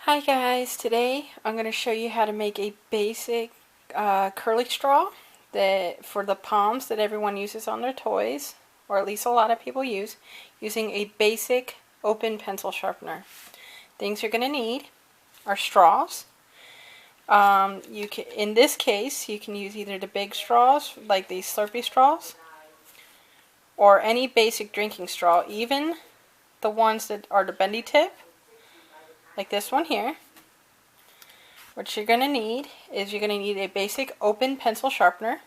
Hi guys, today I'm going to show you how to make a basic curly straw for the palms that everyone uses on their toys, or at least a lot of people use, using a basic open pencil sharpener. Things you're going to need are straws. In this case, you can use either the big straws, like these Slurpee straws, or any basic drinking straw, even the ones that are the bendy tip, like this one here. What you're going to need is a basic open pencil sharpener.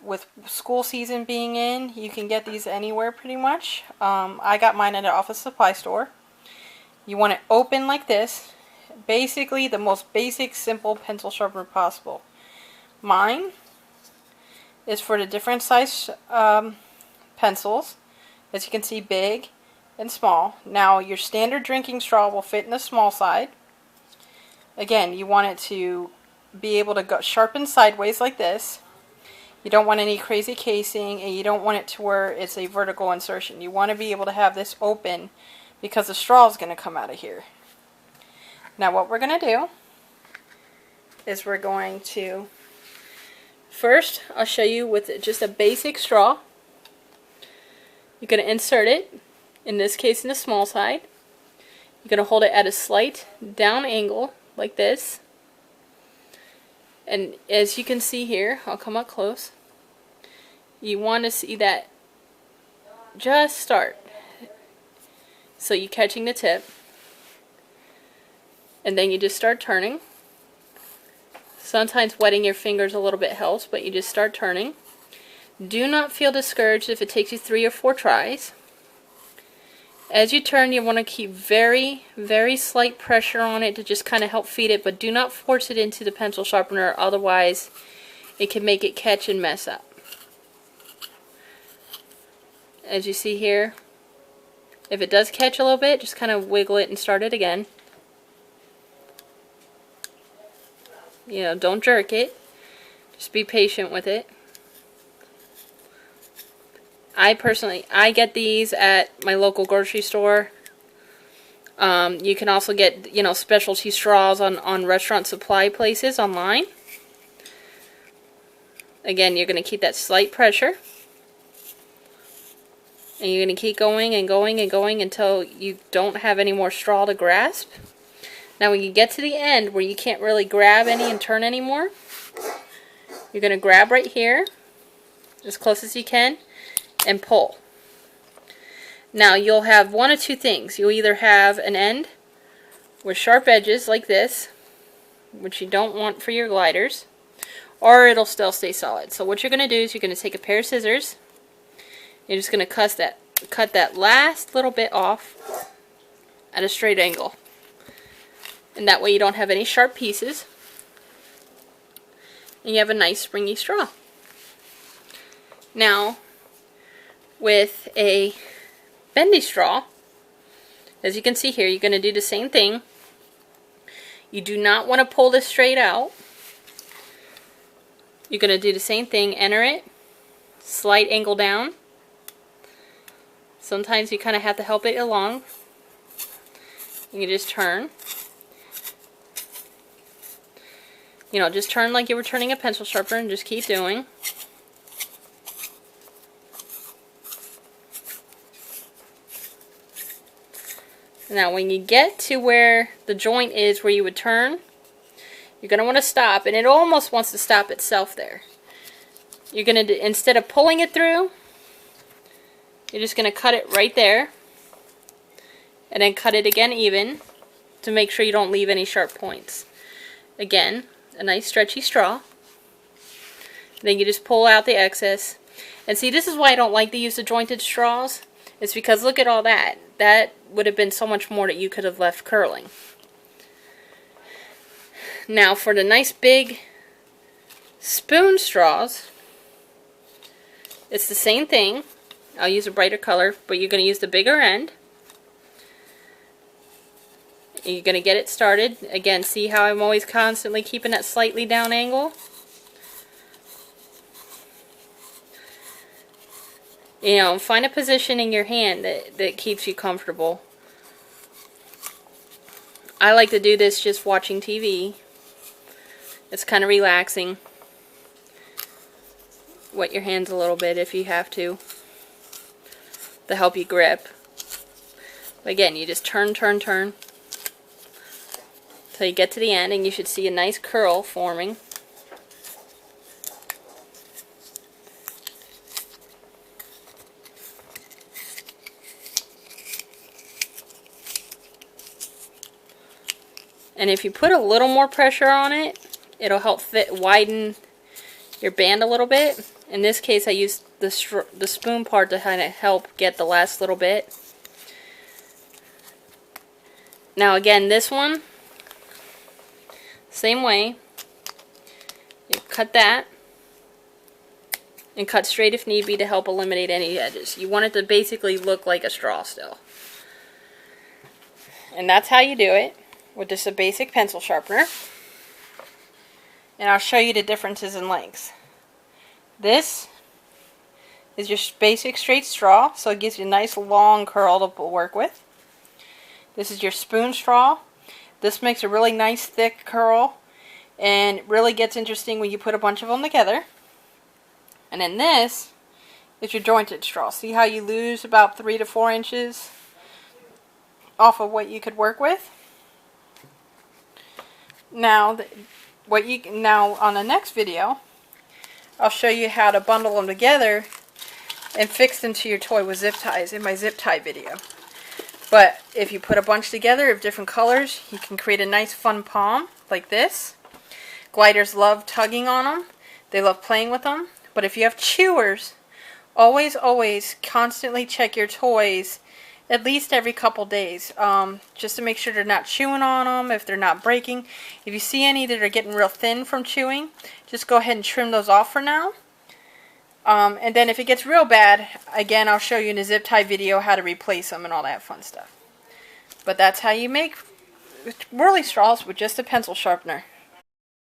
With school season being in, you can get these anywhere pretty much. I got mine at an office supply store. You want it open like this. Basically the most basic, simple pencil sharpener possible. Mine is for the different size pencils. As you can see, big and small. Now your standard drinking straw will fit in the small side. Again, you want it to be able to sharpen sideways like this. You don't want any crazy casing, and you don't want it to where it's a vertical insertion. You want to be able to have this open because the straw is going to come out of here. Now what we're going to do is we're going to, first I'll show you with just a basic straw. You're going to insert it, in this case in the small side. You're going to hold it at a slight down angle like this, and as you can see here, I'll come up close, you want to see that just start, so you're catching the tip, and then you just start turning. Sometimes wetting your fingers a little bit helps, but you just start turning. Do not feel discouraged if it takes you 3 or 4 tries. As you turn, you want to keep very, very slight pressure on it to just kind of help feed it, but do not force it into the pencil sharpener, otherwise it can make it catch and mess up. As you see here, if it does catch a little bit, just kind of wiggle it and start it again. You know, don't jerk it. Just be patient with it. I get these at my local grocery store. You can also get, specialty straws on restaurant supply places online. Again, you're going to keep that slight pressure. And you're going to keep going and going and going until you don't have any more straw to grasp. Now when you get to the end where you can't really grab any and turn anymore, you're going to grab right here, as close as you can, and pull. Now you'll have one of two things. You'll either have an end with sharp edges like this, which you don't want for your gliders, or it'll still stay solid. So what you're going to do is you're going to take a pair of scissors. You're just going to cut that last little bit off at a straight angle. And that way you don't have any sharp pieces. And you have a nice springy straw. Now, with a bendy straw, as you can see here, you're going to do the same thing. You do not want to pull this straight out. You're going to do the same thing, enter it, slight angle down. Sometimes you kind of have to help it along. You can just turn. Just turn like you were turning a pencil sharpener and just keep doing. Now when you get to where the joint is where you would turn, you're going to want to stop, and it almost wants to stop itself there. You're going to, instead of pulling it through, you're just going to cut it right there, and then cut it again even to make sure you don't leave any sharp points. Again, a nice stretchy straw. Then you just pull out the excess. And see, this is why I don't like to use the jointed straws. It's because look at all that. That would have been so much more that you could have left curling. Now for the nice big spoon straws, it's the same thing. I'll use a brighter color, but you're going to use the bigger end. You're going to get it started. Again, see how I'm always constantly keeping that slightly down angle? Find a position in your hand that keeps you comfortable. I like to do this just watching TV. It's kind of relaxing. Wet your hands a little bit if you have to help you grip. But again, you just turn till you get to the end, and you should see a nice curl forming. And if you put a little more pressure on it, it'll help widen your band a little bit. In this case, I used the spoon part to kind of help get the last little bit. Now again, this one, same way. You cut that, and cut straight if need be to help eliminate any edges. You want it to basically look like a straw still. And that's how you do it with just a basic pencil sharpener. And I'll show you the differences in lengths. This is your basic straight straw, so it gives you a nice long curl to work with. This is your spoon straw. This makes a really nice thick curl, and it really gets interesting when you put a bunch of them together. And then this is your jointed straw. See how you lose about 3 to 4 inches off of what you could work with? Now, on the next video, I'll show you how to bundle them together and fix them to your toy with zip ties in my zip tie video. But if you put a bunch together of different colors, you can create a nice fun palm like this. Gliders love tugging on them. They love playing with them. But if you have chewers, always constantly check your toys at least every couple days, just to make sure they're not chewing on them, if they're not breaking. If you see any that are getting real thin from chewing, just go ahead and trim those off for now. And then if it gets real bad, again, I'll show you in a zip tie video how to replace them and all that fun stuff. But that's how you make whirly straws with just a pencil sharpener.